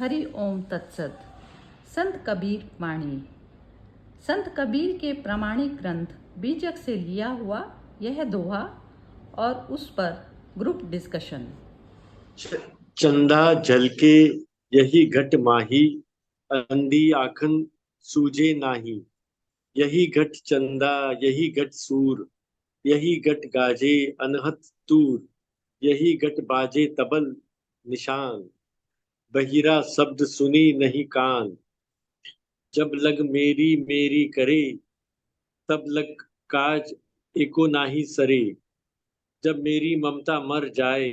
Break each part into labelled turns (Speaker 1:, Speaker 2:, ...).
Speaker 1: हरि ओम तत्सत। संत कबीर वाणी। संत कबीर के प्रामाणिक ग्रंथ बीजक से लिया हुआ यह दोहा और उस पर ग्रुप डिस्कशन।
Speaker 2: चंदा जल के यही घट माही, अंधी आखन सूझे नाही। यही घट चंदा यही घट सूर, यही घट गाजे अनहत तूर। यही घट बाजे तबल निशान, बहिरा शब्द सुनी नहीं कान। जब लग मेरी मेरी करे, तब लग काज एको नाही सरे। जब मेरी ममता मर जाए,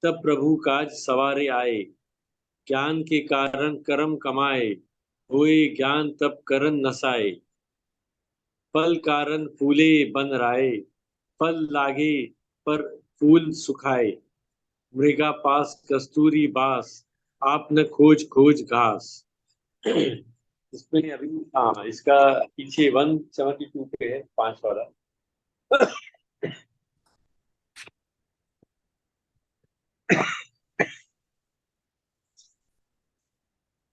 Speaker 2: तब प्रभु काज सवारे आए। ज्ञान के कारण कर्म कमाए, होए ज्ञान तब करन नसाए। फल कारण फूले बन राय, फल लागे पर फूल सुखाए। मृगा पास कस्तूरी बास, आप न खोज खोज घास। इसमें अभी हाँ, इसका पीछे 172 पे है 5 वाला।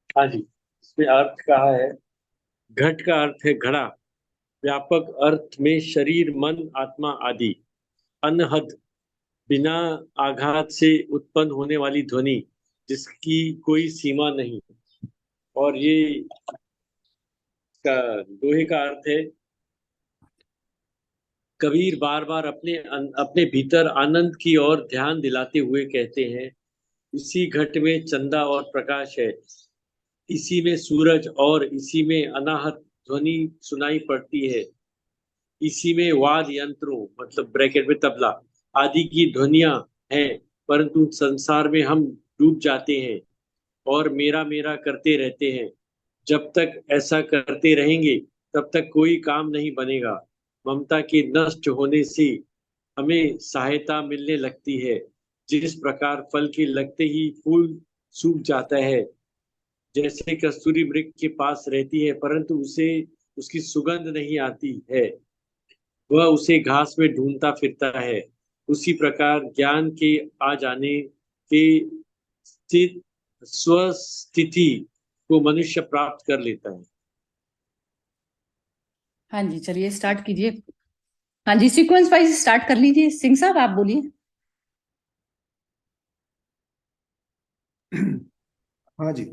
Speaker 2: हाँ जी, इसमें अर्थ कहा है। घट का अर्थ है घड़ा, व्यापक अर्थ में शरीर मन आत्मा आदि। अनहद, बिना आघात से उत्पन्न होने वाली ध्वनि, जिसकी कोई सीमा नहीं। और ये का दोहे का अर्थ है। कबीर बार बार अपने भीतर आनंद की ओर ध्यान दिलाते हुए कहते हैं, इसी घट में चंदा और प्रकाश है, इसी में सूरज और इसी में अनाहत ध्वनि सुनाई पड़ती है। इसी में वाद यंत्रों मतलब ब्रैकेट में तबला आदि की ध्वनियां हैं। परंतु संसार में हम डूब जाते हैं और मेरा मेरा करते रहते हैं। जब तक ऐसा करते रहेंगे, तब तक कोई काम नहीं बनेगा। ममता के नष्ट होने से हमें सहायता मिलने लगती है। जिस प्रकार फल के लगते ही फूल सूख जाता है, जैसे कस्तूरी मृग के पास रहती है परंतु उसे उसकी सुगंध नहीं आती है, वह उसे घास में ढूंढता फिरता है। उसी प्रकार ज्ञान के आ जाने के स्थित स्वस्थिति को मनुष्य प्राप्त कर लेता है।
Speaker 1: हाँ जी, चलिए स्टार्ट कीजिए। हाँ जी, सीक्वेंस वाइज स्टार्ट कर लीजिए। सिंह साहब आप बोलिए।
Speaker 3: हाँ जी,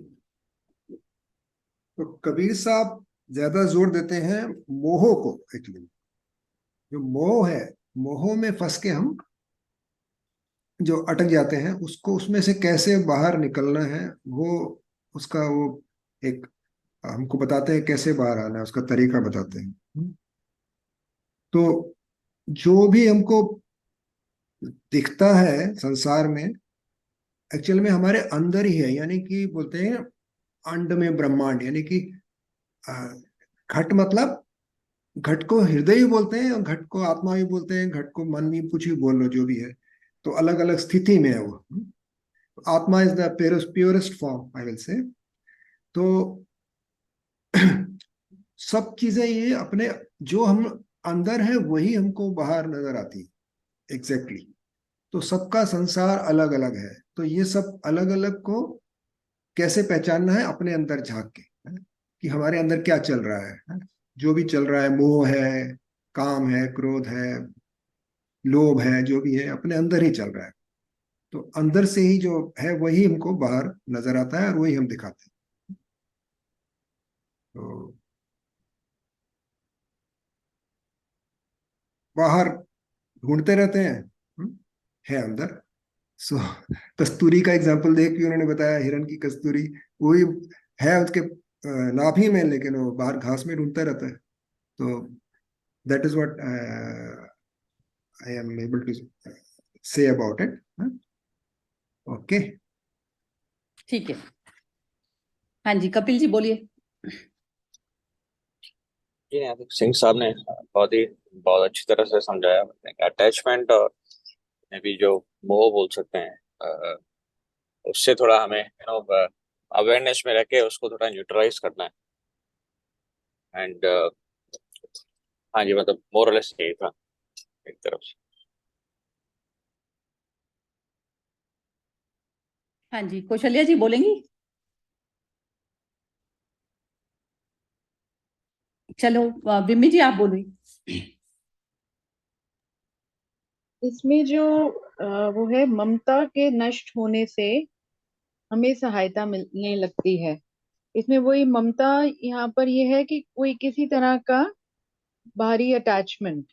Speaker 3: तो कबीर साहब ज्यादा जोर देते हैं मोह को। एक्चुअली जो मोह है, मोह में फंस के हम जो अटक जाते हैं, उसको उसमें से कैसे बाहर निकलना है, वो उसका वो एक हमको बताते हैं कैसे बाहर आना है, उसका तरीका बताते हैं। तो जो भी हमको दिखता है संसार में, एक्चुअल में हमारे अंदर ही है। यानी कि बोलते हैं अंड में ब्रह्मांड, यानी कि अ, घट मतलब घट को हृदय भी बोलते हैं और घट को आत्मा भी बोलते हैं, घट को मन भी, कुछ भी बोल लो जो भी है। तो अलग अलग स्थिति में है वो। आत्मा is the purest form, I will say. तो सब चीजें ये अपने जो हम अंदर है वही हमको बाहर नजर आती है। एग्जैक्टली तो सबका संसार अलग अलग है। तो ये सब अलग अलग को कैसे पहचानना है, अपने अंदर झांक के, है? कि हमारे अंदर क्या चल रहा है? जो भी चल रहा है, मोह है, काम है, क्रोध है, लोभ है, जो भी है अपने अंदर ही चल रहा है। तो अंदर से ही जो है वही हमको बाहर नजर आता है और वही हम दिखाते हैं। तो बाहर ढूंढते रहते हैं, है अंदर। सो कस्तूरी का एग्जाम्पल देख के उन्होंने बताया, हिरण की कस्तूरी वही है उसके नाभि में, लेकिन वो बाहर घास में ढूंढता रहता है। तो that is what I am able to say about it. Okay,
Speaker 1: ठीक है। हाँ जी, कपिल जी बोलिए।
Speaker 4: जी आई थिंक सिंह साहब ने बहुत अच्छी तरह से समझाया। अटैचमेंट और मे भी जो मोह बोल सकते हैं, उससे थोड़ा हमें अवेयरनेस में रह के उसको थोड़ा न्यूट्रलाइज करना है। एंड हाँ जी, मतलब मोरलेस यही था एक तरफ से।
Speaker 1: हाँ जी, कौशल्या जी बोलेंगी। चलो बिम्मी जी आप बोलो।
Speaker 5: इसमें जो वो है, ममता के नष्ट होने से हमें सहायता मिलने लगती है। इसमें वही ममता यहाँ पर ये है कि कोई किसी तरह का बाहरी अटैचमेंट,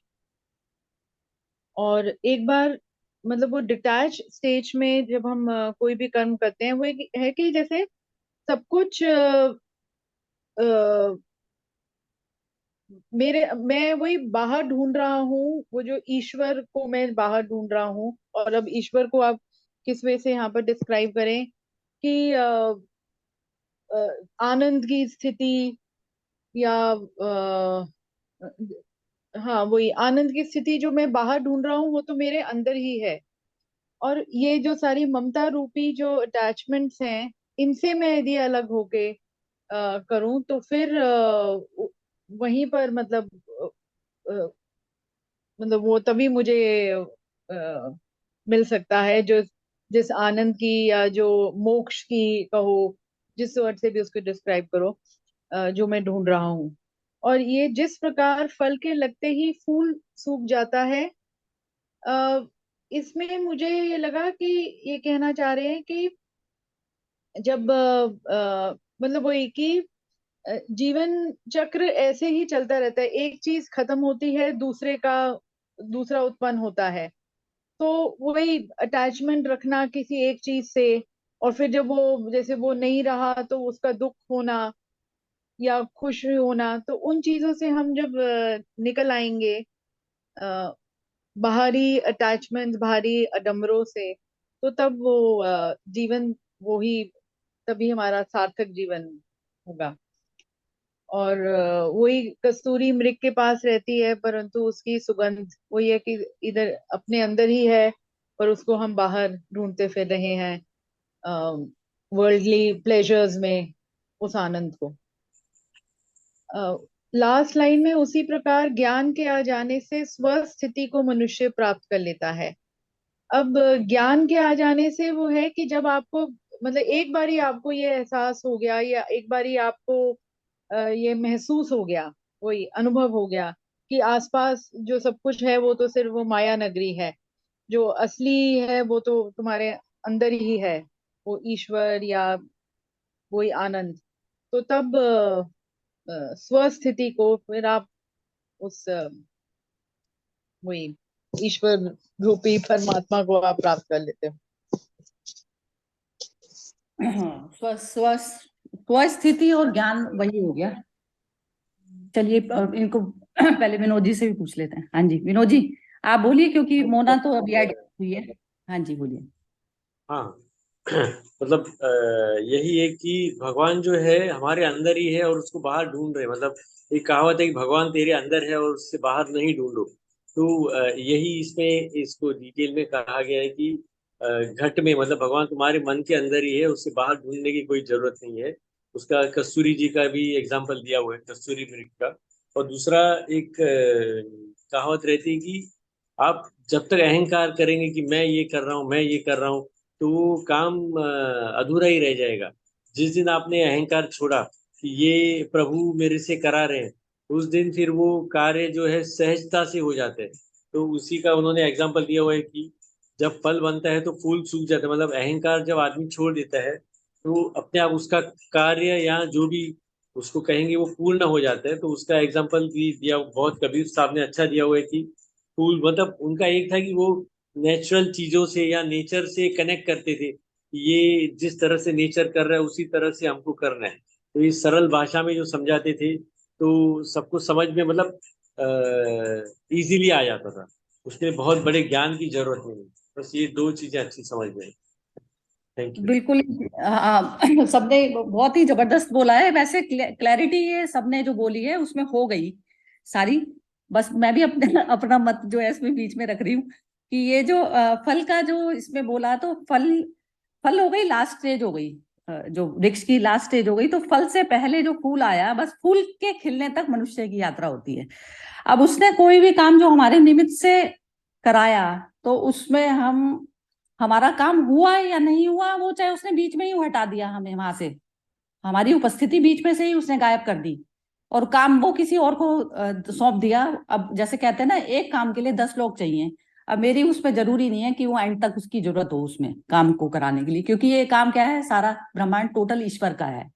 Speaker 5: और एक बार मतलब वो डिटैच स्टेज में जब हम कोई भी कर्म करते हैं, वो एक है कि जैसे सब कुछ अ, मैं वही बाहर ढूंढ रहा हूँ, वो जो ईश्वर को मैं बाहर ढूंढ रहा हूँ। और अब ईश्वर को आप किस वे से यहाँ पर डिस्क्राइब करें कि आनंद की स्थिति, या हाँ वही आनंद की स्थिति जो मैं बाहर ढूंढ रहा हूँ, वो तो मेरे अंदर ही है। और ये जो सारी ममता रूपी जो अटैचमेंट्स हैं, इनसे मैं यदि अलग होके करूं, तो फिर वहीं पर अ, मतलब वो तभी मुझे अ, मिल सकता है, जो जिस आनंद की या जो मोक्ष की कहो, जिस वर्ड से भी उसको डिस्क्राइब करो, जो मैं ढूंढ रहा हूँ। और ये जिस प्रकार फल के लगते ही फूल सूख जाता है, अ, इसमें मुझे ये लगा कि ये कहना चाह रहे हैं कि जब मतलब वही कि जीवन चक्र ऐसे ही चलता रहता है, एक चीज खत्म होती है, दूसरा उत्पन्न होता है। तो वही अटैचमेंट रखना किसी एक चीज से, और फिर जब वो जैसे वो नहीं रहा तो उसका दुख होना या खुश होना, तो उन चीजों से हम जब निकल आएंगे, अ, बाहरी अटैचमेंट, बाहरी आडंबरों से, तो तब वो जीवन, वो ही तभी हमारा सार्थक जीवन होगा। और वही कस्तूरी मृग के पास रहती है, परंतु उसकी सुगंध वही है कि इधर अपने अंदर ही है, पर उसको हम बाहर ढूंढते फिर रहे हैं वर्ल्डली प्लेजर्स में, उस आनंद को। लास्ट लाइन में उसी प्रकार ज्ञान के आ जाने से स्वस्थिति को मनुष्य प्राप्त कर लेता है। अब ज्ञान के आ जाने से वो है कि जब आपको मतलब एक बारी आपको ये एहसास हो गया, या एक बारी आपको ये महसूस हो गया, वही अनुभव हो गया कि आसपास जो सब कुछ है वो तो सिर्फ वो माया नगरी है, जो असली है वो तो तुम्हारे अंदर ही है, वो ईश्वर या वही आनंद। तो तब स्वस्थिति को फिर आप उस वही ईश्वर रूपी परमात्मा को आप प्राप्त कर लेते हो।
Speaker 1: हाँ, स्वस्थिति और ज्ञान वही हो गया। चलिए इनको पहले विनोद जी से भी पूछ लेते हैं। हाँ जी विनोद जी आप बोलिए, क्योंकि मोना तो अभी ऐड हुई है। हाँ जी बोलिए।
Speaker 2: हाँ मतलब यही है कि भगवान जो है हमारे अंदर ही है और उसको बाहर ढूंढ रहे हैं। मतलब एक कहावत है कि भगवान तेरे अंदर है और उससे बाहर नहीं ढूंढो। तो यही इसमें इसको डिटेल में कहा गया है कि घट में मतलब भगवान तुम्हारे मन के अंदर ही है, उससे बाहर ढूंढने की कोई जरूरत नहीं है। उसका कस्तूरी जी का भी एग्जाम्पल दिया हुआ है, कस्तूरी मृग का। और दूसरा एक कहावत रहती है कि आप जब तक अहंकार करेंगे कि मैं ये कर रहा हूँ, मैं ये कर रहा हूँ, तो वो काम अधूरा ही रह जाएगा। जिस दिन आपने अहंकार छोड़ा कि ये प्रभु मेरे से करा रहे हैं, उस दिन फिर वो कार्य जो है सहजता से हो जाते हैं। तो उसी का उन्होंने एग्जाम्पल दिया हुआ है कि जब फल बनता है तो फूल सूख जाता है। मतलब अहंकार जब आदमी छोड़ देता है तो अपने आप उसका कार्य या जो भी उसको कहेंगे वो पूर्ण हो जाता है। तो उसका एग्जाम्पल भी दिया, बहुत कबीर साहब ने अच्छा दिया हुआ है कि फूल मतलब उनका एक था कि वो नेचुरल चीजों से या नेचर से कनेक्ट करते थे। ये जिस तरह से नेचर कर रहा है उसी तरह से हमको करना है। तो ये सरल भाषा में जो समझाते थे तो सबको समझ में मतलब इजीली आ जाता था। उसमें बहुत बड़े ज्ञान की जरूरत नहीं है, बस ये दो चीजें अच्छी समझ में। Thank you.
Speaker 1: बिल्कुल। सबने बहुत ही जबरदस्त बोला है। वैसे क्लैरिटी ये सबने जो बोली है उसमें हो गई सारी। बस मैं भी अपने अपना मत जो है इसमें बीच में रख रही हूँ कि ये जो फल का जो इसमें बोला, तो फल फल हो गई लास्ट स्टेज हो गई, जो वृक्ष की लास्ट स्टेज हो गई। तो फल से पहले जो फूल आया, बस फूल के खिलने तक मनुष्य की यात्रा होती है। अब उसने कोई भी काम जो हमारे निमित्त से कराया, तो उसमें हमारा काम हुआ या नहीं हुआ, वो चाहे उसने बीच में ही हटा दिया हमें वहां से, हमारी उपस्थिति बीच में से ही उसने गायब कर दी, और काम वो किसी और को सौंप दिया। अब जैसे कहते हैं ना, एक काम के लिए 10 लोग चाहिए। अब मेरी उसमें जरूरी नहीं है कि वो एंड तक उसकी जरूरत हो उसमें काम को कराने के लिए, क्योंकि ये काम क्या है, सारा ब्रह्मांड टोटल ईश्वर का है,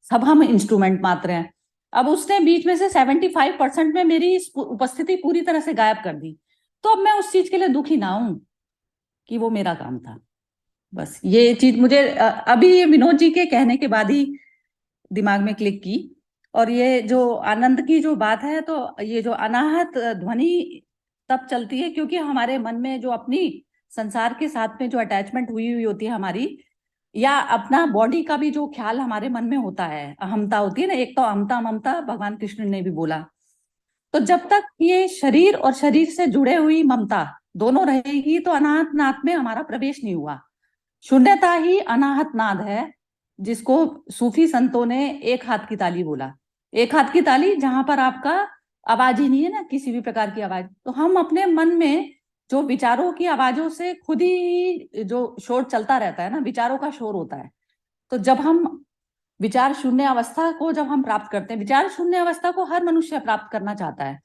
Speaker 1: सब हम इंस्ट्रूमेंट मात्र हैं। अब उसने बीच में से 75% में मेरी उपस्थिति पूरी तरह से गायब कर दी, तो अब मैं उस चीज के लिए दुखी ना हूं कि वो मेरा काम था। बस ये चीज मुझे अभी ये विनोद जी के कहने के बाद ही दिमाग में क्लिक की। और ये जो आनंद की जो बात है, तो ये जो अनाहत ध्वनि तब चलती है क्योंकि हमारे मन में जो अपनी संसार के साथ में जो अटैचमेंट हुई हुई होती है हमारी, या अपना बॉडी का भी जो ख्याल हमारे मन में होता है, अहमता होती है ना, एक तो अहमता ममता भगवान कृष्ण ने भी बोला। तो जब तक ये शरीर और शरीर से जुड़े हुई ममता दोनों रहेगी तो अनाहत नाद में हमारा प्रवेश नहीं हुआ। शून्यता ही अनाहत नाद है, जिसको सूफी संतों ने एक हाथ की ताली बोला। एक हाथ की ताली जहां पर आपका आवाज ही नहीं है ना, किसी भी प्रकार की आवाज। तो हम अपने मन में जो विचारों की आवाजों से खुद ही जो शोर चलता रहता है ना, विचारों का शोर होता है। तो जब हम विचार शून्य अवस्था को जब हम प्राप्त करते हैं, विचार शून्य अवस्था को हर मनुष्य प्राप्त करना चाहता है।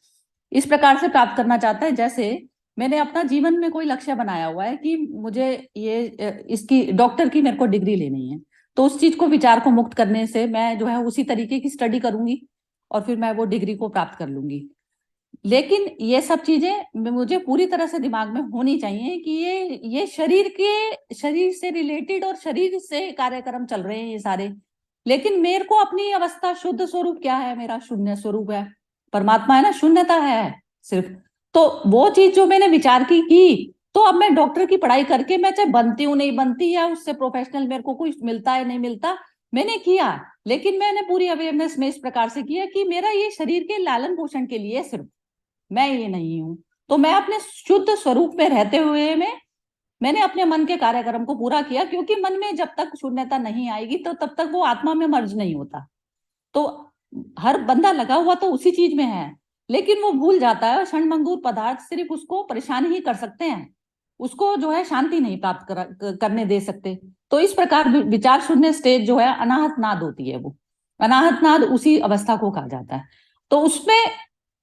Speaker 1: इस प्रकार से प्राप्त करना चाहता है जैसे मैंने अपना जीवन में कोई लक्ष्य बनाया हुआ है कि मुझे ये इसकी डॉक्टर की मेरे को डिग्री लेनी है, तो उस चीज को विचार को मुक्त करने से मैं जो है उसी तरीके की स्टडी करूंगी और फिर मैं वो डिग्री को प्राप्त कर लूंगी। लेकिन ये सब चीजें मुझे पूरी तरह से दिमाग में होनी चाहिए कि ये शरीर से रिलेटेड और शरीर से कार्यक्रम चल रहे हैं ये सारे। लेकिन मेरे को अपनी अवस्था शुद्ध स्वरूप क्या है, मेरा शून्य स्वरूप है, परमात्मा है ना, शून्यता है सिर्फ। तो वो चीज जो मैंने विचार की तो अब मैं डॉक्टर की पढ़ाई करके मैं चाहे बनती हूँ नहीं बनती, या उससे प्रोफेशनल मेरे को कुछ मिलता है नहीं मिलता, मैंने किया। लेकिन मैंने पूरी अवेयरनेस में इस प्रकार से किया कि मेरा ये शरीर के लालन पोषण के लिए सिर्फ, मैं ये नहीं हूं। तो मैं अपने शुद्ध स्वरूप में रहते हुए मैंने अपने मन के कार्यक्रम को पूरा किया, क्योंकि मन में जब तक शून्यता नहीं आएगी तो तब तक वो आत्मा में मर्ज नहीं होता। तो हर बंदा लगा हुआ तो उसी चीज में है, लेकिन वो भूल जाता है। क्षणभंगुर पदार्थ सिर्फ उसको परेशान ही कर सकते हैं, उसको जो है शांति नहीं प्राप्त करने दे सकते। तो इस प्रकार विचार शून्य स्टेज जो है अनाहत नाद होती है, वो अनाहत नाद उसी अवस्था को कहा जाता है। तो उसमें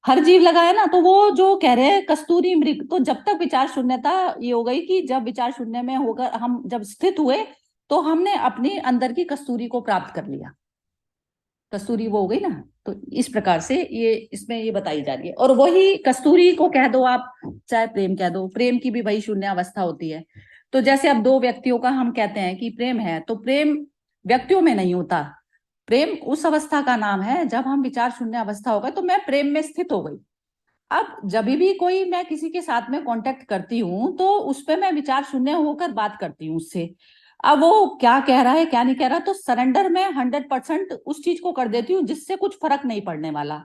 Speaker 1: हर जीव लगा है ना, तो वो जो कह रहे हैं कस्तूरी मृग, तो जब तक विचार शून्यता ये हो गई कि जब विचार शून्य में होकर हम जब स्थित हुए तो हमने अपने अंदर की कस्तूरी को प्राप्त कर लिया, कस्तूरी वो हो गई ना। तो इस प्रकार से ये इसमें ये बताई जा रही है। और वही कस्तूरी को कह दो आप, चाहे प्रेम कह दो, प्रेम की भी वही शून्य अवस्था होती है। तो जैसे अब दो व्यक्तियों का हम कहते हैं कि प्रेम है, तो प्रेम व्यक्तियों में नहीं होता। प्रेम उस अवस्था का नाम है जब हम विचार शून्य अवस्था हो गए, तो मैं प्रेम में स्थित हो गई। अब जब भी कोई मैं किसी के साथ में कांटेक्ट करती हूँ तो उस पर मैं विचार शून्य होकर बात करती हूँ उससे। अब वो क्या कह रहा है क्या नहीं कह रहा, तो सरेंडर में 100% उस चीज को कर देती हूँ जिससे कुछ फर्क नहीं पड़ने वाला।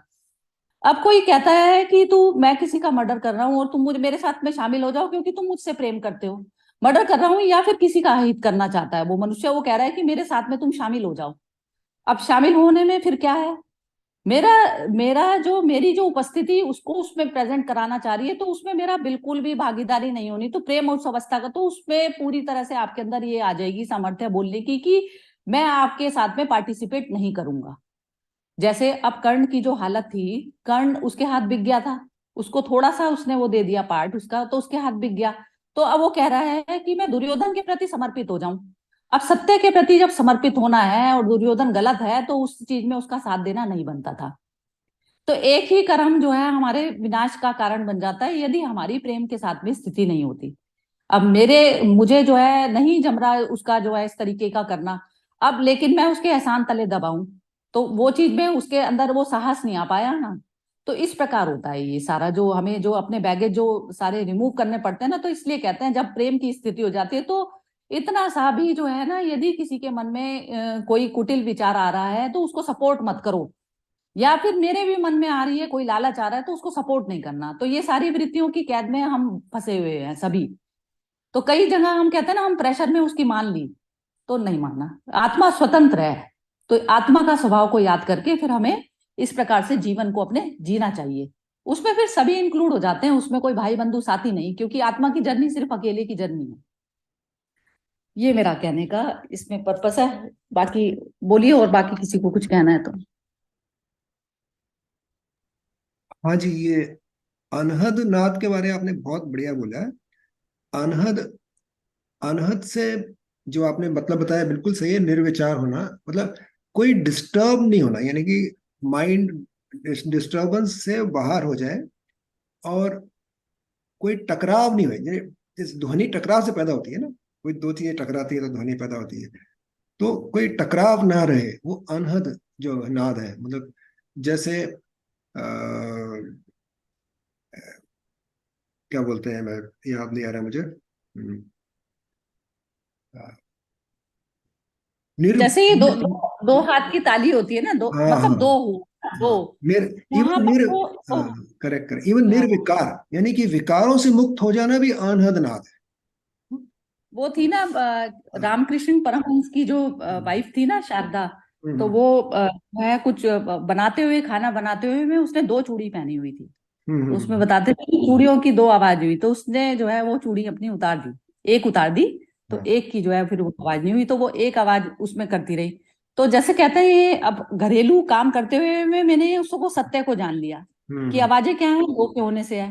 Speaker 1: अब कोई कहता है कि मैं किसी का मर्डर कर रहा हूँ और तुम मुझे मेरे साथ में शामिल हो जाओ क्योंकि तुम मुझसे प्रेम करते हो। मर्डर कर रहा हूँ या फिर किसी का हित करना चाहता है वो मनुष्य, वो कह रहा है कि मेरे साथ में तुम शामिल हो जाओ। अब शामिल होने में फिर क्या है, मेरा मेरी जो उपस्थिति उसको उसमें प्रेजेंट कराना चाह रही है, तो उसमें मेरा बिल्कुल भी भागीदारी नहीं होनी। तो प्रेम उस अवस्था का, तो उसमें पूरी तरह से आपके अंदर ये आ जाएगी सामर्थ्य बोलने की कि मैं आपके साथ में पार्टिसिपेट नहीं करूंगा। जैसे अब कर्ण की जो हालत थी, कर्ण उसके हाथ बिक गया था, उसको थोड़ा सा उसने वो दे दिया पार्ट उसका, तो उसके हाथ बिक गया। तो अब वो कह रहा है कि मैं दुर्योधन के प्रति समर्पित हो जाऊं। अब सत्य के प्रति जब समर्पित होना है और दुर्योधन गलत है, तो उस चीज में उसका साथ देना नहीं बनता था। तो एक ही कर्म जो है हमारे विनाश का कारण बन जाता है यदि हमारी प्रेम के साथ में स्थिति नहीं होती। अब मुझे जो है नहीं जम रहा उसका जो है इस तरीके का करना, अब लेकिन मैं उसके एहसान तले दबाऊं तो वो चीज में उसके अंदर वो साहस नहीं आ पाया ना। तो इस प्रकार होता है ये सारा, जो हमें जो अपने बैगेज जो सारे रिमूव करने पड़ते हैं ना। तो इसलिए कहते हैं जब प्रेम की स्थिति हो जाती है तो इतना सा भी जो है ना, यदि किसी के मन में कोई कुटिल विचार आ रहा है तो उसको सपोर्ट मत करो, या फिर मेरे भी मन में आ रही है कोई लालच आ रहा है तो उसको सपोर्ट नहीं करना। तो ये सारी वृत्तियों की कैद में हम फंसे हुए हैं सभी। तो कई जगह हम कहते हैं ना, हम प्रेशर में उसकी मान ली, तो नहीं मानना। आत्मा स्वतंत्र है, तो आत्मा का स्वभाव को याद करके फिर हमें इस प्रकार से जीवन को अपने जीना चाहिए। उसमें फिर सभी इंक्लूड हो जाते हैं, उसमें कोई भाई बंधु साथी नहीं, क्योंकि आत्मा की जर्नी सिर्फ अकेले की जर्नी है। ये मेरा कहने का इसमें पर्पस है। बाकी बोलिए, और बाकी किसी को कुछ कहना है तो।
Speaker 3: हाँ जी, ये अनहद नाद के बारे में आपने बहुत बढ़िया बोला है। अनहद, अनहद से जो आपने मतलब बताया बिल्कुल सही है। निर्विचार होना मतलब कोई डिस्टर्ब नहीं होना, यानी कि माइंड डिस्टर्बेंस से बाहर हो जाए, और कोई टकराव नहीं हुए। जैसे ध्वनि टकराव से पैदा होती है ना, कोई दो चीजें टकराती है तो ध्वनि पैदा होती है, तो कोई टकराव ना रहे, वो अनहद जो नाद है। मतलब जैसे क्या बोलते हैं, मैं याद नहीं आ रहा मुझे। निर
Speaker 1: जैसे ये दो दो दो हाथ की ताली होती है ना, दो
Speaker 3: हाँ हाँ
Speaker 1: मतलब दो हुआ दो,
Speaker 3: हाँ,
Speaker 1: वहां
Speaker 3: इवन
Speaker 1: पर वो
Speaker 3: करेक्ट करेक्ट, इवन
Speaker 1: हाँ,
Speaker 3: निर्विकार, यानी कि विकारों से मुक्त हो जाना भी अनहद नाद है।
Speaker 1: वो थी ना रामकृष्ण परमहंस की जो
Speaker 3: हम्म
Speaker 1: वाइफ थी ना, शारदा। तो
Speaker 3: हम्म
Speaker 1: वो वह कुछ बनाते हुए, खाना बनाते हुए में उसने दो चूड़ी पहनी हुई थी। तो उसमें
Speaker 3: हम्म
Speaker 1: बताते थे कि चूड़ियों की दो आवाज हुई, तो उसने जो है वो चूड़ी अपनी उतार दी, एक उतार दी। तो
Speaker 3: हाँ,
Speaker 1: एक की जो है फिर वो आवाज नहीं हुई, तो वो एक आवाज उसमें करती रही। तो जैसे कहते हैं ये, अब घरेलू काम करते हुए में मैंने उसको सत्य को जान लिया कि
Speaker 3: हम्म
Speaker 1: आवाजें क्या है, दो के होने से है।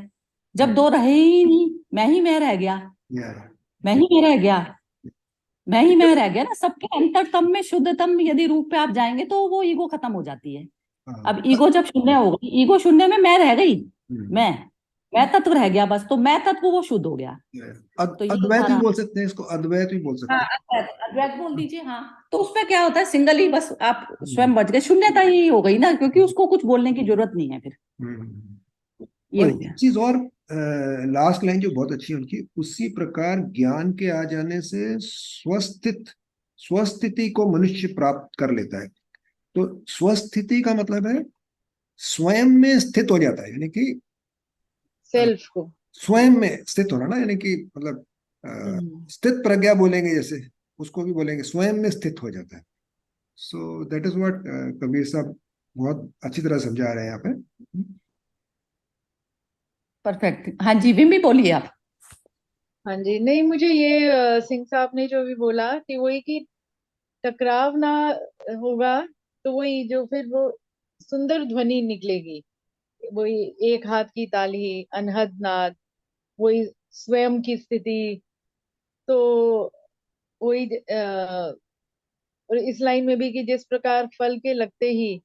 Speaker 1: जब
Speaker 3: हम्म,
Speaker 1: दो रहे ही नहीं, मैं रह गया,
Speaker 3: yeah,
Speaker 1: मैं ही मैं रह गया, मैं ही मैं रह गया ना, सबके अंतरतम में शुद्धतम यदि रूप पे आप जाएंगे तो वो ईगो खत्म हो जाती है।
Speaker 3: हाँ,
Speaker 1: अब ईगो जब शून्य हो गई, ईगो शून्य में मैं रह गई,
Speaker 3: हम्म,
Speaker 1: मैं मैं तत्व रह गया बस, तो मैं तत्व वो शुद्ध हो गया।
Speaker 3: yeah।
Speaker 1: तो ये
Speaker 3: अद्वैत भी
Speaker 1: सारा,
Speaker 3: बोल सकते हैं इसको, अद्वैत भी बोल
Speaker 1: हाँ
Speaker 3: सकते
Speaker 1: अद्वैत, अद्वैत बोल दीजिए। हाँ, तो उसमें क्या होता है, सिंगल ही बस आप
Speaker 3: हैं।
Speaker 1: स्वयं बच गए, शून्यता ही हो गई ना, क्योंकि उसको कुछ बोलने की जरूरत नहीं है फिर।
Speaker 3: हम्म।
Speaker 1: ये
Speaker 3: और
Speaker 1: हो
Speaker 3: एक
Speaker 1: गया।
Speaker 3: चीज और, लास्ट लाइन जो बहुत अच्छी है उनकी, उसी प्रकार ज्ञान के आ जाने से स्वस्थिति को मनुष्य प्राप्त कर लेता है। तो स्वस्थिति का मतलब है स्वयं में स्थित हो जाता है, यानी कि अ,
Speaker 5: सेल्फ को।
Speaker 3: स्वयं में स्थित होना ना, यानी कि मतलब
Speaker 1: हम्म।
Speaker 3: स्थित प्रज्ञा बोलेंगे जैसे, उसको भी बोलेंगे स्वयं में स्थित हो जाता है। So that is what Kabir साहब बहुत अच्छी तरह समझा रहे हैं यहाँ पे।
Speaker 1: परफेक्ट। हाँ जी, विम्बी बोलिए आप।
Speaker 5: हाँ जी, नहीं मुझे ये सिंह साहब ने जो भी बोला कि वही कि टकराव ना होगा, तो वही जो फिर वो सुंदर ध्वनि निकलेगी, वही एक हाथ की ताली, अनहद नाद, वही स्वयं की स्थिति। तो वही और इस लाइन में भी कि जिस प्रकार फल के लगते ही,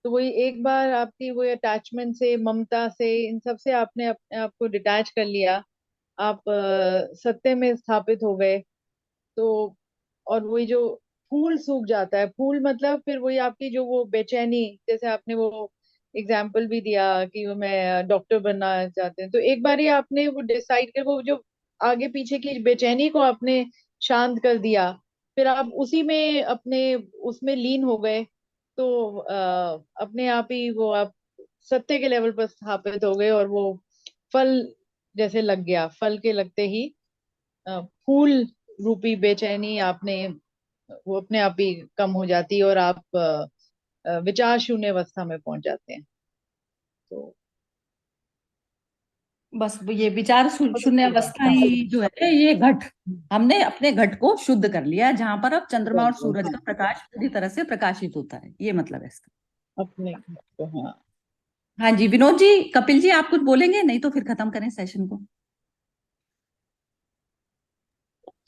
Speaker 5: तो वही एक बार आपकी वो अटैचमेंट से, ममता से, इन सब से आपने अपने आप को डिटैच कर लिया, आप सत्य में स्थापित हो गए। तो और वही जो फूल सूख जाता है, फूल मतलब फिर वही आपकी जो वो बेचैनी, जैसे आपने वो एग्जाम्पल भी दिया कि वो मैं डॉक्टर बनना चाहते हैं, तो एक बार ही आपने वो डिसाइड कर, वो जो आगे पीछे की बेचैनी को आपने शांत कर दिया, फिर आप उसी में अपने उसमें लीन हो गए। तो अपने आप ही वो आप सत्य के लेवल पर स्थापित हो गए, और वो फल जैसे लग गया, फल के लगते ही फूल रूपी बेचैनी आपने, वो अपने आप ही कम हो जाती है, और आप विचार शून्य अवस्था में पहुंच जाते हैं। तो
Speaker 1: बस ये विचार शून्य अवस्था ही जो है, ये घट, हमने अपने घट को शुद्ध कर लिया है, जहां पर अब चंद्रमा और सूरज का प्रकाश पूरी तरह से प्रकाशित होता है, ये मतलब है इसका।
Speaker 5: अपने तो हाँ।
Speaker 1: हाँ जी, विनोद जी, कपिल जी, आप कुछ बोलेंगे? नहीं तो फिर खत्म करें सेशन को।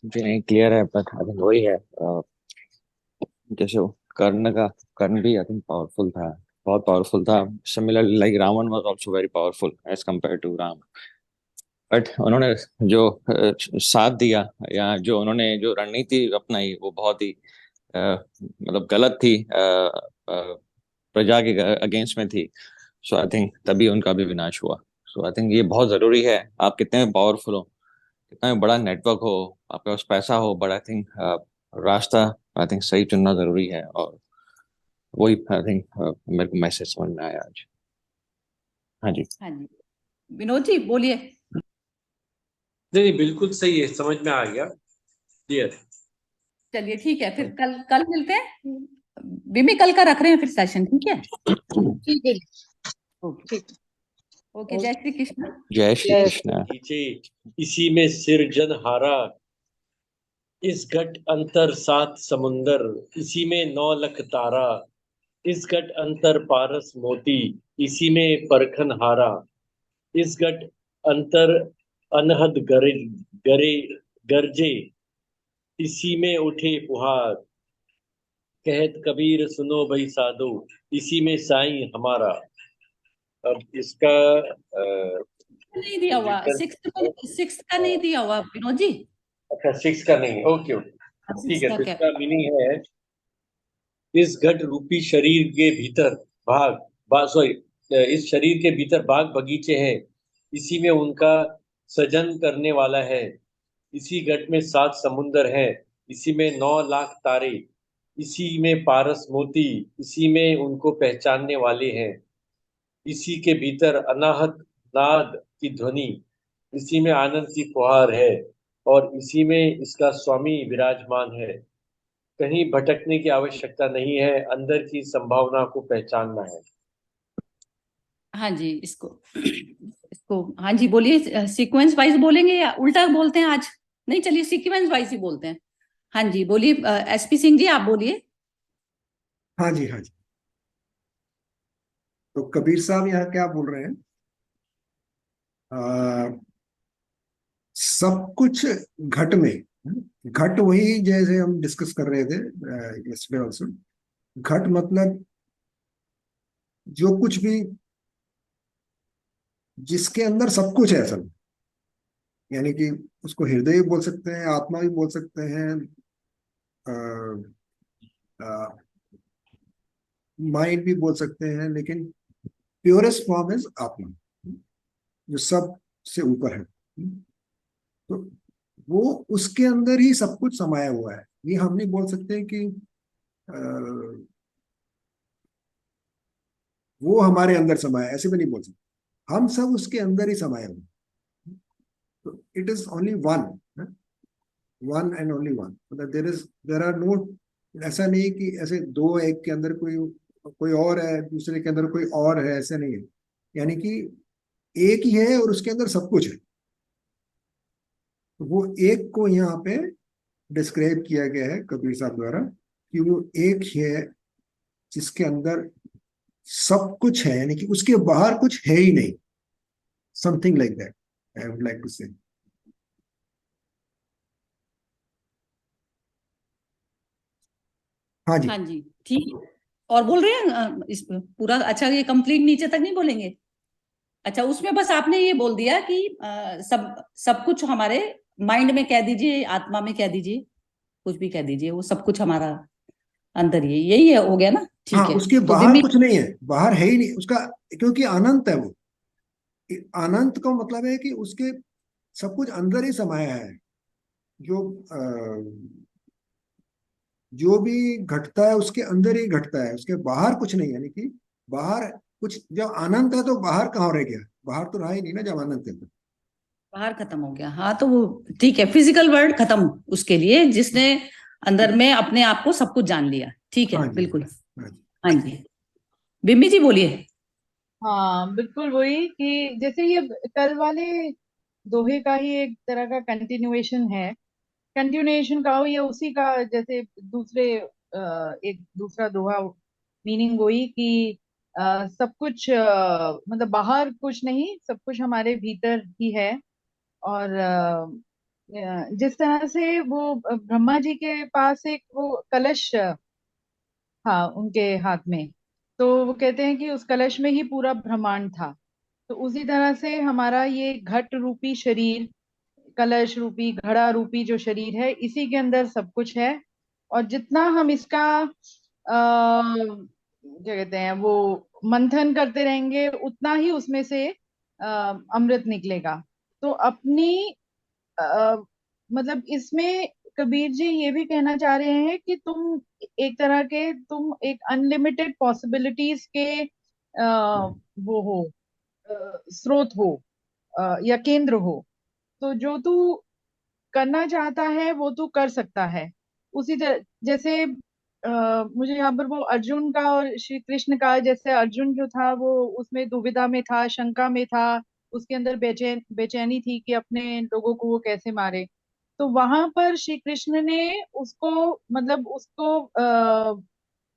Speaker 4: जी नहीं, क्लियर है, बट आई थिंक वही है, जैसे वो कर्ण भी आई थिंक पावरफुल था, बहुत पावरफुल था। Similarly like Ravana was also very powerful as compare to Ram, but उन्होंने जो साथ दिया, या जो उन्होंने जो रणनीति अपनाई, वो बहुत ही मतलब गलत थी, प्रजा के अगेंस्ट में थी। सो आई थिंक तभी उनका भी विनाश हुआ। सो आई थिंक ये बहुत जरूरी है, आप कितने पावरफुल हो, कितना भी बड़ा नेटवर्क हो, आपके पास पैसा हो, बट आई थिंक रास्ता आई थिंक सही चुनना जरूरी है। और वही आई थिंक मेरे को मैसेज समझ में आया आज। हाँ जी।
Speaker 1: हाँ जी, विनोद जी बोलिए।
Speaker 2: नहीं नहीं, बिल्कुल सही है, समझ में आ गया, क्लियर।
Speaker 1: चलिए ठीक है, फिर कल कल मिलते हैं। विमी कल का रख रहे हैं फिर सेशन, ठीक है?
Speaker 5: ठीक है जी,
Speaker 1: ओके।
Speaker 5: ठीक।
Speaker 1: ओके, जय
Speaker 5: ओके।
Speaker 1: श्री कृष्ण।
Speaker 4: जय श्री
Speaker 5: जय
Speaker 4: कृष्ण।
Speaker 2: खींचे इसी में सिरजनहारा, इस घट अंतर सात समुंदर, इसी में 9 लख तारा, इस घट अंतर पारस मोती, इसी में परखन हारा। इस घट अंतर अनहद गरे गरे गरजे, इसी में उठे पुहार। कहत कबीर सुनो भाई साधो, इसी में साईं हमारा। अब इसका
Speaker 1: नहीं दिया हुआ,
Speaker 2: written-
Speaker 1: सिक्स का नहीं दिया हुआ विनोद जी।
Speaker 2: अच्छा, 6 का नहीं, ओके ओके, ठीक
Speaker 1: सिक्स
Speaker 2: है।
Speaker 1: का
Speaker 2: तो
Speaker 1: क्या?
Speaker 2: इसका मीनिंग है, इस घट रूपी शरीर के भीतर सॉरी, इस शरीर के भीतर बाग बगीचे हैं, इसी में उनका सजन करने वाला है। इसी घट में 7 समुंदर है, इसी में 9 लाख तारे। इसी में पारस मोती, इसी में उनको पहचानने वाले हैं। इसी के भीतर अनाहत नाद की ध्वनि, इसी में आनंद की फुहार है, और इसी में इसका स्वामी विराजमान है। कहीं भटकने की आवश्यकता नहीं है, अंदर की संभावना को पहचानना है।
Speaker 1: हाँ जी, इसको हाँ जी बोलिए, सीक्वेंस वाइज बोलेंगे या उल्टा बोलते हैं आज? नहीं, चलिए सीक्वेंस वाइज ही बोलते हैं। हाँ जी बोलिए, एसपी सिंह जी आप बोलिए।
Speaker 3: हाँ जी, हाँ जी। तो कबीर साहब यहाँ क्या बोल रहे हैं? आ, सब कुछ घट में, घट वही जैसे हम डिस्कस कर रहे थे इसमें ऑल्सो। घट मतलब जो कुछ भी जिसके अंदर सब कुछ है असल में, यानी कि उसको हृदय भी बोल सकते हैं, आत्मा भी बोल सकते हैं, माइंड भी बोल सकते हैं, लेकिन प्योरेस्ट फॉर्म इज आत्मा, जो सब से ऊपर है। तो वो उसके अंदर ही सब कुछ समाया हुआ है। ये हम नहीं बोल सकते कि अ, वो हमारे अंदर समाया, ऐसे भी नहीं बोल सकते। हम सब उसके अंदर ही समाये हुए हैं। तो it is only one, one and only one. मतलब देर आर नो, ऐसा नहीं कि ऐसे दो, एक के अंदर कोई कोई और है, दूसरे के अंदर कोई और है, ऐसा नहीं है। यानी कि एक ही है और उसके अंदर सब कुछ है। तो वो एक को यहाँ पे डिस्क्राइब किया गया है कबीर साहब द्वारा, कि वो एक ही है जिसके अंदर सब कुछ है, यानी कि उसके बाहर कुछ है ही नहीं। Something like that I would like to say. हाँ जी।
Speaker 1: हाँ जी ठीक है। और बोल रहे हैं इस पूरा, अच्छा ये कंप्लीट नीचे तक नहीं बोलेंगे? अच्छा, उसमें बस आपने ये बोल दिया कि सब सब कुछ हमारे माइंड में कह दीजिए, आत्मा में कह दीजिए, कुछ भी कह दीजिए, वो सब कुछ हमारा अंदर ही है, यही है, हो गया ना?
Speaker 3: हाँ,
Speaker 1: ठीक है।
Speaker 3: उसके
Speaker 1: तो
Speaker 3: बाहर
Speaker 1: बिम्मी,
Speaker 3: कुछ नहीं है, बाहर है ही नहीं उसका, क्योंकि अनंत है वो। अनंत का मतलब है कि उसके सब कुछ अंदर ही समाया है। जो जो भी घटता है उसके अंदर ही घटता है, उसके बाहर कुछ नहीं। यानी कि बाहर कुछ, जब अनंत है तो बाहर कहाँ रह गया? बाहर तो रहा ही नहीं ना जब अनंत है तो।
Speaker 1: बाहर खत्म हो गया, हाँ तो वो ठीक है, फिजिकल वर्ल्ड खत्म उसके लिए जिसने अंदर में अपने आप को सब कुछ जान लिया। ठीक है,
Speaker 3: हाँ जी,
Speaker 1: बिल्कुल।
Speaker 3: हाँ जी।
Speaker 1: हाँ जी, बिम्मी जी बोलिए।
Speaker 5: हाँ बिल्कुल वही कि जैसे ये कल वाले दोहे का ही एक तरह का कंटिन्यूएशन है। कंटिन्यूएशन का हो या उसी का, जैसे दूसरे एक दूसरा दोहा, मीनिंग वही कि सब कुछ मतलब बाहर कुछ नहीं, सब कुछ हमारे भीतर ही है। और जिस तरह से वो ब्रह्मा जी के पास एक वो कलश था उनके हाथ में, तो वो कहते हैं कि उस कलश में ही पूरा ब्रह्मांड था। तो उसी तरह से हमारा ये घट रूपी शरीर, कलश रूपी घड़ा रूपी जो शरीर है, इसी के अंदर सब कुछ है। और जितना हम इसका क्या कहते हैं वो मंथन करते रहेंगे, उतना ही उसमें से अमृत निकलेगा। तो अपनी मतलब इसमें कबीर जी ये भी कहना चाह रहे हैं कि एक तरह के तुम एक अनलिमिटेड पॉसिबिलिटीज के वो हो, स्रोत हो, या केंद्र हो। तो जो तू करना चाहता है वो तू कर सकता है। उसी तरह जैसे मुझे यहाँ पर वो अर्जुन का और श्री कृष्ण का, जैसे अर्जुन जो था वो उसमें दुविधा में था, शंका में था, उसके अंदर बेचैनी थी कि अपने लोगों को वो कैसे मारे। तो वहां पर श्री कृष्ण ने उसको, मतलब उसको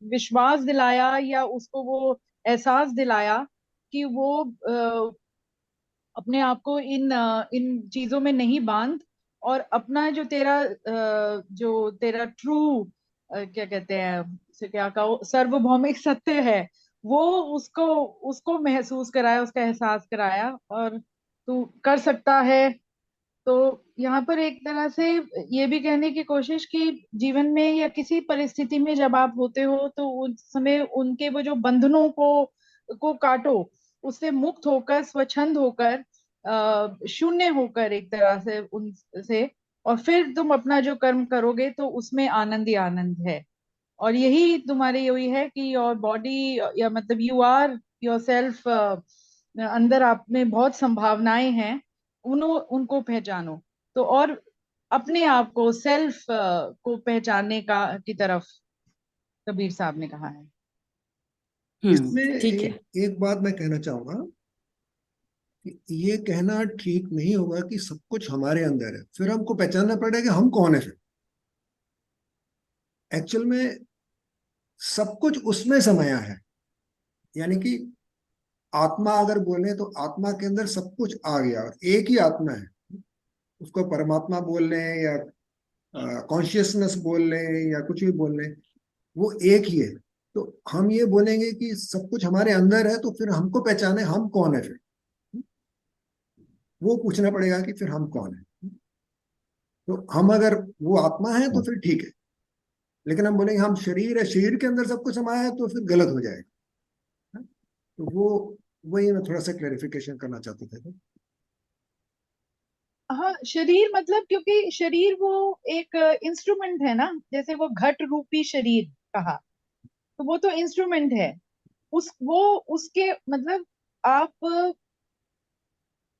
Speaker 5: विश्वास दिलाया, या उसको वो एहसास दिलाया कि वो अपने आप को इन चीजों में नहीं बांध, और अपना जो तेरा ट्रू क्या कहते हैं उसे, क्या कहो, सार्वभौमिक सत्य है, वो उसको उसको महसूस कराया, उसका एहसास कराया, और तू कर सकता है। तो यहाँ पर एक तरह से ये भी कहने की कोशिश की, जीवन में या किसी परिस्थिति में जब आप होते हो तो उस समय उनके वो जो बंधनों को काटो, उससे मुक्त होकर, स्वच्छंद होकर, शून्य होकर एक तरह से उनसे, और फिर तुम अपना जो कर्म करोगे तो उसमें आनंद ही आनंद है। और यही तुम्हारी यही है कि योर बॉडी, या मतलब यू आर योर सेल्फ, अंदर आप में बहुत संभावनाएं हैं, उनको पहचानो। तो और अपने आप को, सेल्फ को पहचानने का की तरफ कबीर साहब ने कहा है।
Speaker 3: इसमें
Speaker 1: ठीक है।
Speaker 3: एक बात मैं कहना चाहूंगा कि ये कहना ठीक नहीं होगा कि सब कुछ हमारे अंदर है, फिर हमको पहचानना पड़ेगा कि हम कौन है। फिर एक्चुअल में सब कुछ उसमें समाया है। यानी कि आत्मा अगर बोले तो आत्मा के अंदर सब कुछ आ गया, और एक ही आत्मा है। उसको परमात्मा बोल लें या कॉन्शियसनेस बोल लें या कुछ भी बोल लें, वो एक ही है। तो हम ये बोलेंगे कि सब कुछ हमारे अंदर है, तो फिर हमको पहचाने हम कौन है। फिर वो पूछना पड़ेगा कि फिर हम कौन है। तो हम अगर वो आत्मा है तो फिर ठीक है, लेकिन हम बोलेंगे हम शरीर है, शरीर के अंदर सब कुछ समाया है, तो फिर गलत हो जाएगा। तो वो वही मैं थोड़ा सा क्लेरिफिकेशन करना चाहते थे।
Speaker 5: हाँ, शरीर मतलब, क्योंकि शरीर वो एक इंस्ट्रूमेंट है ना, जैसे वो घट रूपी शरीर कहा, तो वो तो इंस्ट्रूमेंट है। वो उसके मतलब आप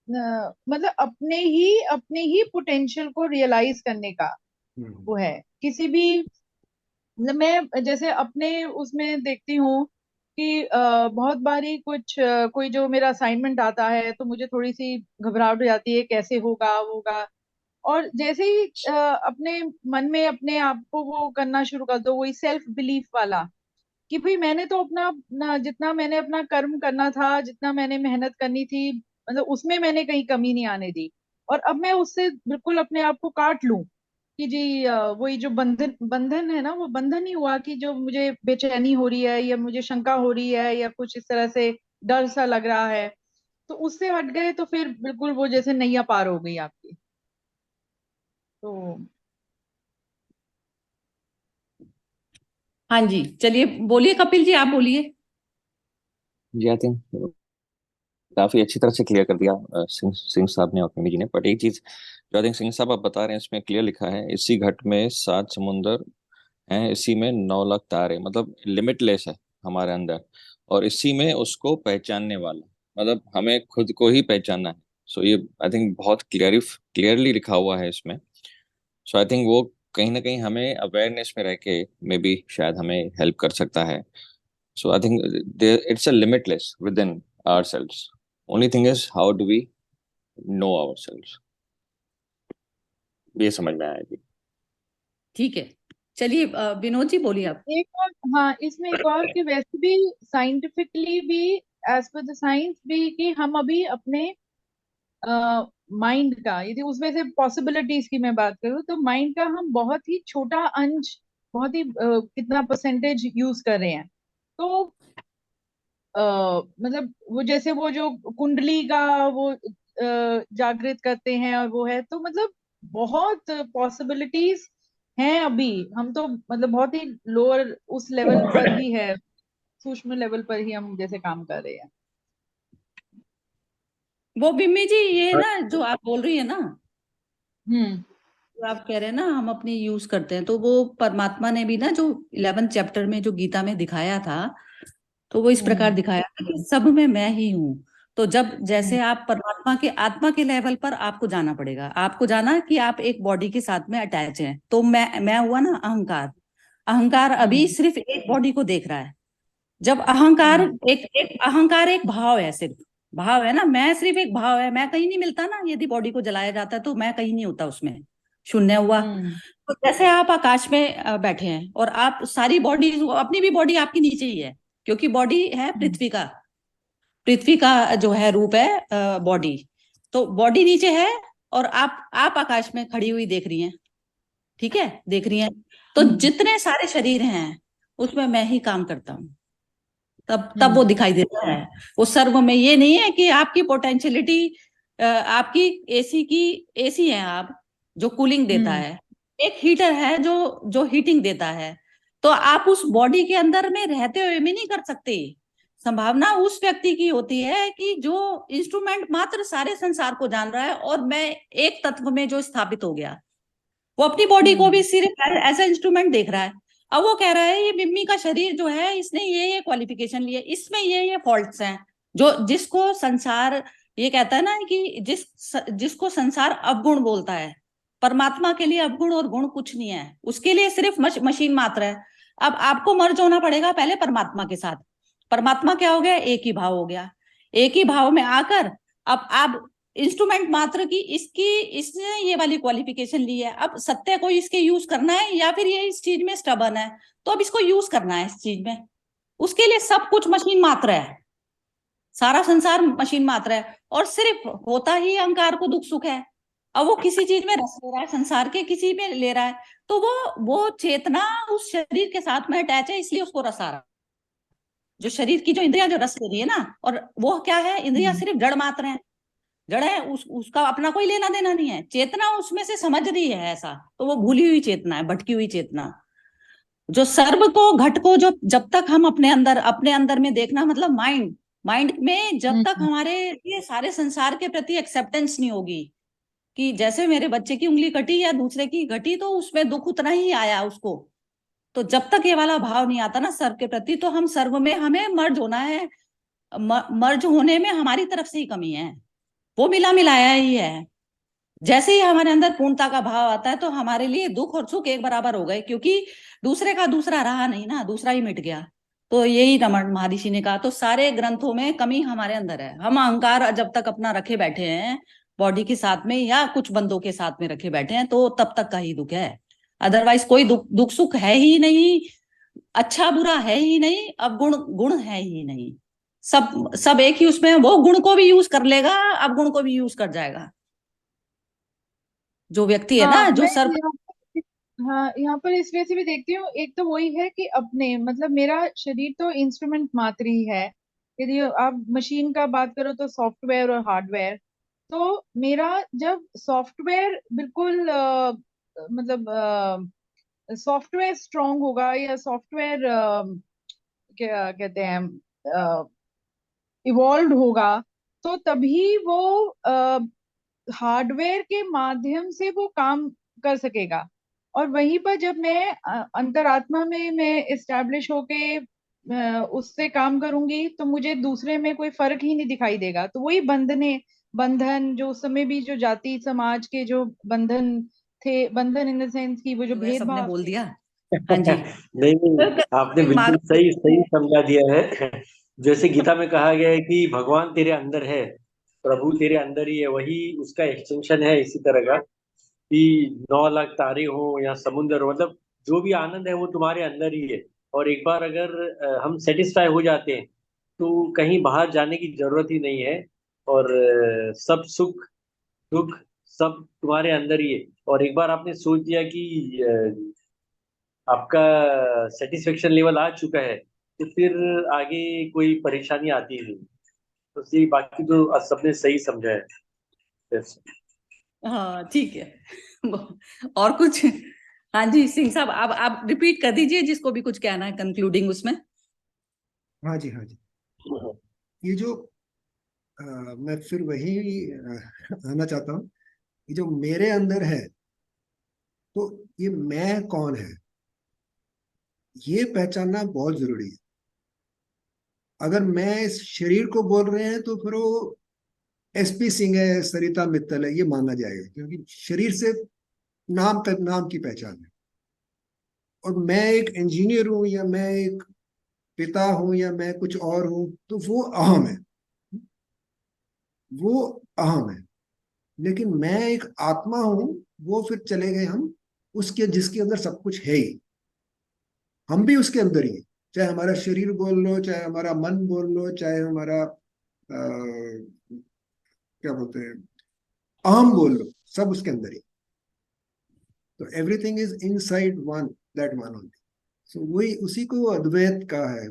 Speaker 5: मतलब अपने ही पोटेंशियल को रियलाइज करने का
Speaker 3: हम्म।
Speaker 5: वो है। किसी भी मतलब मैं जैसे अपने उसमें देखती हूँ कि बहुत बारी कोई जो मेरा असाइनमेंट आता है तो मुझे थोड़ी सी घबराहट हो जाती है, कैसे होगा वो होगा। और जैसे ही अपने मन में अपने आप को वो करना शुरू कर दो, वही सेल्फ बिलीफ वाला, कि भाई मैंने तो जितना मैंने अपना कर्म करना था, जितना मैंने मेहनत करनी थी, मतलब उसमें मैंने कहीं कमी नहीं आने दी, और अब मैं उससे बिल्कुल अपने आप को काट लूं कि जी वही जो बंधन बंधन है ना, वो बंधन ही हुआ कि जो मुझे बेचैनी हो रही है, या मुझे शंका हो रही है, या कुछ इस तरह से डर सा लग रहा है, तो उससे हट गए तो फिर बिल्कुल वो जैसे नैया पार हो गई आपकी। तो
Speaker 1: हाँ जी, चलिए बोलिए कपिल जी, आप बोलिए।
Speaker 4: जी आई थिंक काफी अच्छी तरह से क्लियर कर दिया सिंह सिंह साहब ने और मिमी जी ने। बट एक चीज जो आई थिंक सिंह साहब आप बता रहे हैं इसमें क्लियर लिखा है, इसी घट में 7 समुंदर हैं, इसी में 9 लाख तारे, मतलब लिमिटलेस है हमारे अंदर। और इसी में उसको पहचानने वाला, मतलब हमें खुद को ही पहचानना है। सो ये आई थिंक बहुत क्लियरली लिखा हुआ है इसमें। सो आई थिंक वो कहीं ना कहीं हमें अवेयरनेस में रह के मे बी शायद हमें हेल्प कर सकता है। So I think it's a limitless within ourselves. Only thing is how do we know ourselves. ये समझ में आया जी।
Speaker 1: ठीक है, चलिए विनोद जी बोलिए आप।
Speaker 5: एक और, हाँ, इसमें एक और कि वैसे भी साइंटिफिकली भी, एज पर द साइंस भी, कि हम अभी अपने माइंड का, यदि उसमें से पॉसिबिलिटीज की मैं बात करूँ, तो माइंड का हम बहुत ही छोटा अंश, बहुत ही कितना परसेंटेज यूज कर रहे हैं। तो मतलब वो जैसे वो जो कुंडली का वो जागृत करते हैं, और वो है, तो मतलब बहुत पॉसिबिलिटीज हैं अभी। हम तो मतलब बहुत ही लोअर उस लेवल पर ही है, सूक्ष्म लेवल पर ही हम जैसे काम कर रहे हैं।
Speaker 1: वो बिम्मी जी, ये ना जो आप बोल रही है ना,
Speaker 5: हम्म।
Speaker 1: जो आप कह रहे हैं ना हम अपनी यूज करते हैं, तो वो परमात्मा ने भी ना जो 11th चैप्टर में जो गीता में दिखाया था, तो वो इस प्रकार
Speaker 5: हम्म।
Speaker 1: दिखाया था कि सब में मैं ही हूँ। तो जब
Speaker 5: हम्म।
Speaker 1: जैसे आप परमात्मा के आत्मा के लेवल पर आपको जाना पड़ेगा, आपको जाना कि आप एक बॉडी के साथ में अटैच हैं, तो मैं हुआ ना अहंकार। अहंकार अभी
Speaker 5: हम्म।
Speaker 1: सिर्फ एक बॉडी को देख रहा है। जब अहंकार
Speaker 5: हम्म।
Speaker 1: एक एक अहंकार एक भाव है, सिर्फ भाव है ना, मैं सिर्फ एक भाव है, मैं कहीं नहीं मिलता ना, यदि बॉडी को जलाया जाता है तो मैं कहीं नहीं होता उसमें, शून्य हुआ।
Speaker 5: हम्म।
Speaker 1: तो जैसे आप आकाश में बैठे हैं और आप सारी बॉडी, अपनी भी बॉडी आपकी नीचे ही है, क्योंकि बॉडी है
Speaker 5: हम्म।
Speaker 1: पृथ्वी का, पृथ्वी का जो है रूप है बॉडी, तो बॉडी नीचे है और आप आकाश में खड़ी हुई देख रही हैं, ठीक है, देख रही हैं। तो जितने सारे शरीर हैं उसमें मैं ही काम करता हूँ, तब वो दिखाई देता है। वो सर्व में ये नहीं है कि आपकी पोटेंशियलिटी, आपकी एसी है आप, जो कूलिंग देता है, एक हीटर है जो हीटिंग देता है। तो आप उस बॉडी के अंदर में रहते हुए भी नहीं कर सकते। संभावना उस व्यक्ति की होती है कि जो इंस्ट्रूमेंट मात्र सारे संसार को जान रहा है और मैं एक तत्व में जो स्थापित हो गया, वो अपनी बॉडी को भी सिर्फ एज ए इंस्ट्रूमेंट देख रहा है। अब वो कह रहा है ये मिम्मी का शरीर जो है इसने ये क्वालिफिकेशन लिए, इसमें ये फॉल्ट्स हैं, जो जिसको संसार ये कहता है ना कि जिसको संसार अवगुण बोलता है, परमात्मा के लिए अवगुण और गुण कुछ नहीं है, उसके लिए सिर्फ मशीन मात्र है। अब आपको मर्ज होना पड़ेगा पहले परमात्मा के साथ। परमात्मा क्या हो गया? एक ही भाव हो गया। एक ही भाव में आकर अब आप इंस्ट्रूमेंट मात्र की इसने ये वाली क्वालिफिकेशन ली है, अब सत्य को इसके यूज करना है या फिर ये इस चीज में स्टबर्न है, तो अब इसको यूज करना है इस चीज में। उसके लिए सब कुछ मशीन मात्र है, सारा संसार मशीन मात्र है, और सिर्फ होता ही अहंकार को दुख सुख है। अब वो किसी चीज में रस ले रहा है, संसार के किसी में ले रहा है, तो वो चेतना उस शरीर के साथ में अटैच है, इसलिए उसको रस आ रहा है। जो शरीर की जो इंद्रिया जो रस ले रही है ना, और वो क्या है, इंद्रिया सिर्फ जड़ मात्र है, जड़ है, उसका अपना कोई लेना देना नहीं है। चेतना उसमें से समझ रही है ऐसा, तो वो भूली हुई चेतना है, भटकी हुई चेतना। जो सर्व को घट को जो जब तक हम अपने अंदर में देखना, मतलब माइंड में जब तक हमारे ये सारे संसार के प्रति एक्सेप्टेंस नहीं होगी, कि जैसे मेरे बच्चे की उंगली कटी या दूसरे की घटी तो उसमें दुख उतना ही आया उसको, तो जब तक ये वाला भाव नहीं आता ना सर्व के प्रति, तो हम सर्व में हमें मर्ज होना है। मर्ज होने में हमारी तरफ से ही कमी है, वो मिला मिलाया ही है। जैसे ही हमारे अंदर पूर्णता का भाव आता है तो हमारे लिए दुख और सुख एक बराबर हो गए, क्योंकि दूसरे का दूसरा रहा नहीं ना, दूसरा ही मिट गया। तो यही रमन महर्षि ने कहा, तो सारे ग्रंथों में कमी हमारे अंदर है। हम अहंकार जब तक अपना रखे बैठे हैं बॉडी के साथ में या कुछ बंदों के साथ में रखे बैठे हैं, तो तब तक का ही दुख है। अदरवाइज कोई दुख सुख है ही नहीं, अच्छा बुरा है ही नहीं, अब गुण है ही नहीं। सब एक ही उसमें, वो गुण को भी यूज कर लेगा, अब गुण को भी यूज कर जाएगा जो व्यक्ति है ना, जो
Speaker 5: मैं
Speaker 1: सर्व।
Speaker 5: यहाँ पर इस वजह से भी देखती हूँ, एक तो वही है कि अपने मतलब मेरा शरीर तो इंस्ट्रूमेंट मात्र ही है। यदि आप मशीन का बात करो तो सॉफ्टवेयर और हार्डवेयर, तो मेरा जब सॉफ्टवेयर बिल्कुल मतलब सॉफ्टवेयर स्ट्रांग होगा या सॉफ्टवेयर क्या कहते हैं इवॉल्व होगा, तो तभी वो हार्डवेयर के माध्यम से वो काम कर सकेगा। और वहीं पर जब मैं अंतरात्मा में मैं इस्टेब्लिश होके उससे काम करूंगी, तो मुझे दूसरे में कोई फर्क ही नहीं दिखाई देगा। तो वही बंधन जो उस समय भी जो जाति समाज के जो बंधन थे, बंधन इन द सेंस की वो जो
Speaker 1: सबने
Speaker 5: भेदभाव
Speaker 1: बोल
Speaker 5: थे।
Speaker 1: दिया। हाँ जी।
Speaker 2: नहीं नहीं, आपने बिल्कुल सही सही समझा दिया है। जैसे गीता में कहा गया है कि भगवान तेरे अंदर है, प्रभु तेरे अंदर ही है, वही उसका एक्सटेंशन है। इसी तरह का कि 9 लाख तारे हो या समुंदर हो, मतलब जो भी आनंद है वो तुम्हारे अंदर ही है। और एक बार अगर हम सेटिस्फाई हो जाते हैं तो कहीं बाहर जाने की जरूरत ही नहीं है। और सब सुख दुख सब तुम्हारे अंदर ही है। और एक बार आपने सोच दिया कि आपका सेटिस्फेक्शन लेवल आ चुका है, तो फिर आगे कोई परेशानी आती ही नहीं। तो सी बाकी तो सबने सही समझा है। Yes.
Speaker 1: हाँ ठीक है। और कुछ? हाँ जी सिंह साहब, आप रिपीट कर दीजिए जिसको भी कुछ कहना है कंक्लूडिंग उसमें।
Speaker 3: हाँ जी, हाँ जी। ये जो मैं फिर वही आना चाहता हूँ, ये जो मेरे अंदर है, तो ये मैं कौन है, ये पहचानना बहुत जरूरी है। अगर मैं इस शरीर को बोल रहे हैं तो फिर वो एसपी सिंह है, सरिता मित्तल है, ये माना जाएगा, क्योंकि शरीर से नाम की पहचान है। और मैं एक इंजीनियर हूं या मैं एक पिता हूं या मैं कुछ और हूं, तो वो अहम है, वो अहम है। लेकिन मैं एक आत्मा हूं, वो फिर चले गए हम उसके जिसके अंदर सब कुछ है ही, हम भी उसके अंदर ही हैं। चाहे हमारा शरीर बोल लो, चाहे हमारा मन बोल लो, चाहे हमारा क्या बोलते हैं, अहम बोल लो, सब उसके अंदर ही। तो everything is inside one, that one only. So वही, उसी को अद्वैत का है,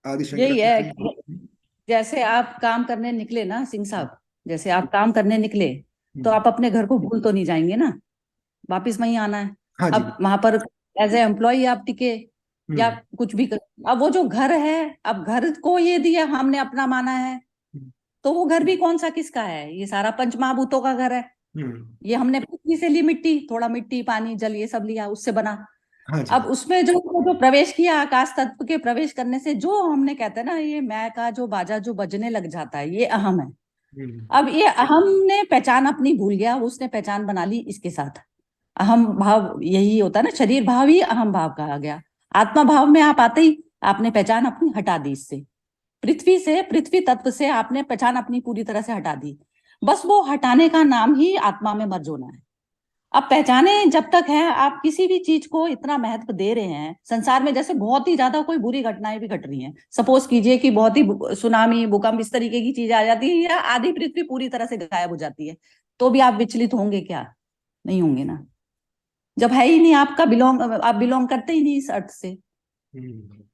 Speaker 3: आदि
Speaker 1: यही है
Speaker 3: शंकराचार्य।
Speaker 1: कि जैसे आप काम करने निकले ना सिंह साहब, जैसे आप काम करने निकले तो आप अपने घर को भूल तो नहीं जाएंगे ना, वापिस वहीं आना है।
Speaker 3: हाँ जी।
Speaker 1: अब वहां पर एज ए एम्प्लॉय आप टिके या
Speaker 3: हम्म।
Speaker 1: कुछ भी कर, अब वो जो घर है, अब घर को ये दिया हमने अपना माना है, तो वो घर भी कौन सा किसका है? ये सारा पंच महाभूतों का घर है।
Speaker 3: हम्म।
Speaker 1: ये हमने पृथ्वी से ली मिट्टी, थोड़ा मिट्टी पानी जल ये सब लिया, उससे बना।
Speaker 3: हाँ जी।
Speaker 1: अब उसमें जो जो प्रवेश किया, आकाश तत्व के प्रवेश करने से जो हमने कहते हैं ना, ये मैं का जो बाजा जो बजने लग जाता है, ये अहम है।
Speaker 3: हम्म।
Speaker 1: अब ये अहम ने पहचान अपनी भूल गया, उसने पहचान बना ली इसके साथ। अहम भाव यही होता है ना, शरीर भाव ही अहम भाव कहा गया। आत्मा भाव में आप आते ही आपने पहचान अपनी हटा दी, इससे पृथ्वी से, पृथ्वी तत्व से आपने पहचान अपनी पूरी तरह से हटा दी। बस वो हटाने का नाम ही आत्मा में मर्ज होना है। अब पहचाने जब तक है, आप किसी भी चीज को इतना महत्व दे रहे हैं संसार में, जैसे बहुत ही ज्यादा कोई बुरी घटनाएं भी घट रही हैं, सपोज कीजिए कि बहुत ही सुनामी भूकंप इस तरीके की चीजें आ जाती है, या आधी पृथ्वी पूरी तरह से गायब हो जाती है, तो भी आप विचलित होंगे क्या? नहीं होंगे ना, जब है ही नहीं आपका बिलोंग, आप बिलोंग करते ही नहीं इस अर्थ से।
Speaker 3: हम्म।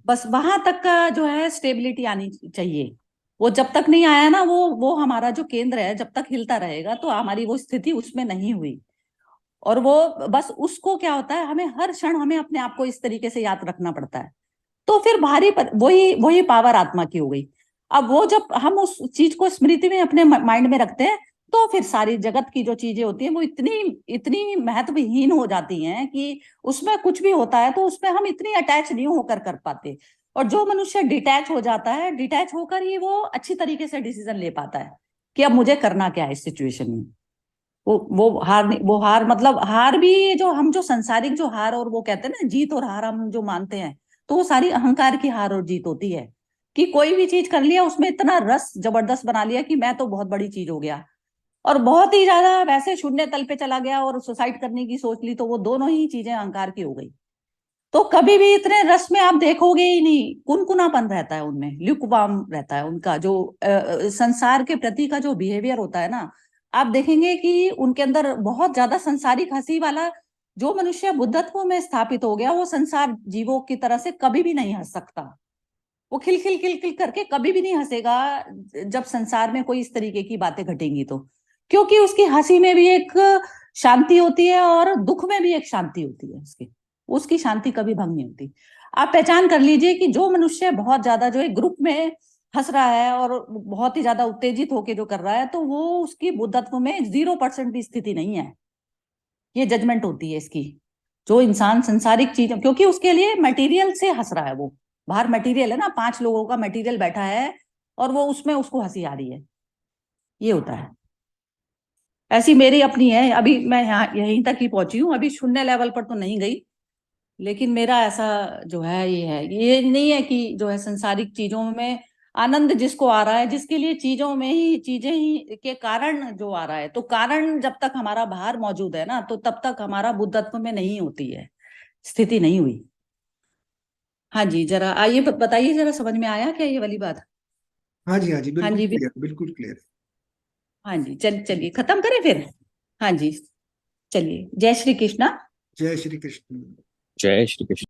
Speaker 1: बस वहां तक का जो है स्टेबिलिटी आनी चाहिए। वो जब तक नहीं आया ना, वो हमारा जो केंद्र है जब तक हिलता रहेगा, तो हमारी वो स्थिति उसमें नहीं हुई। और वो बस उसको क्या होता है, हमें हर क्षण हमें अपने आप को इस तरीके से याद रखना पड़ता है। तो फिर वही वही पावर आत्मा की हो गई। अब वो जब हम उस चीज को स्मृति में अपने माइंड में रखते हैं, तो फिर सारी जगत की जो चीजें होती हैं वो इतनी इतनी महत्वहीन हो जाती हैं कि उसमें कुछ भी होता है तो उसमें हम इतनी अटैच नहीं होकर कर पाते। और जो मनुष्य डिटैच हो जाता है, डिटैच होकर ही वो अच्छी तरीके से डिसीजन ले पाता है कि अब मुझे करना क्या है इस सिचुएशन में। वो हार नहीं, वो हार मतलब हार भी, जो हम जो सांसारिक जो हार और वो कहते हैं ना जीत और हार हम जो मानते हैं, तो वो सारी अहंकार की हार और जीत होती है। कि कोई भी चीज कर लिया, उसमें इतना रस जबरदस्त बना लिया कि मैं तो बहुत बड़ी चीज हो गया, और बहुत ही ज्यादा वैसे शून्य तल पे चला गया और सुसाइड करने की सोच ली, तो वो दोनों ही चीजें अहंकार की हो गई। तो कभी भी इतने रस में आप देखोगे ही नहीं, कुनकुनापन रहता है उनमें, ल्यूकवार्म रहता है उनका जो संसार के प्रति का जो बिहेवियर होता है ना। आप देखेंगे कि उनके अंदर बहुत ज्यादा संसारिक हंसी वाला, जो मनुष्य बुद्धत्व में स्थापित हो गया, वो संसार जीवों की तरह से कभी भी नहीं हंस सकता। वो खिल खिल खिल करके कभी भी नहीं हंसेगा जब संसार में कोई इस तरीके की बातें घटेंगी, तो क्योंकि उसकी हंसी में भी एक शांति होती है और दुख में भी एक शांति होती है उसकी। उसकी शांति कभी भंग नहीं होती। आप पहचान कर लीजिए कि जो मनुष्य बहुत ज्यादा जो एक ग्रुप में हंस रहा है और बहुत ही ज्यादा उत्तेजित होकर जो कर रहा है, तो वो उसकी बुद्धत्व में 0% भी स्थिति नहीं है। ये जजमेंट होती है इसकी। जो इंसान संसारिक चीज, क्योंकि उसके लिए मटेरियल से हंस रहा है, वो बाहर मटेरियल है ना, 5 लोगों का मटेरियल बैठा है और वो उसमें उसको हंसी आ रही है, ये होता है। ऐसी मेरी अपनी है, अभी मैं यहाँ यहीं तक ही पहुंची हूँ, अभी शून्य लेवल पर तो नहीं गई, लेकिन मेरा ऐसा जो है ये है, ये नहीं है कि जो है संसारिक चीजों में आनंद जिसको आ रहा है, जिसके लिए चीजों में ही, चीजें ही के कारण जो आ रहा है, तो कारण जब तक हमारा बाहर मौजूद है ना, तो तब तक हमारा बुद्धत्व में नहीं होती है, स्थिति नहीं हुई। हाँ जी, जरा आइए बताइए, जरा समझ में आया क्या ये वाली बात?
Speaker 3: हाँ जी, हाँ जी,
Speaker 1: हाँ
Speaker 3: बिल्कुल
Speaker 1: जी
Speaker 3: क्लियर, बिल्कुल क्लियर।
Speaker 1: हाँ जी, चलिए खत्म करें फिर। हाँ जी, चलिए, जय श्री कृष्णा।
Speaker 3: जय श्री कृष्ण।
Speaker 4: जय श्री कृष्ण।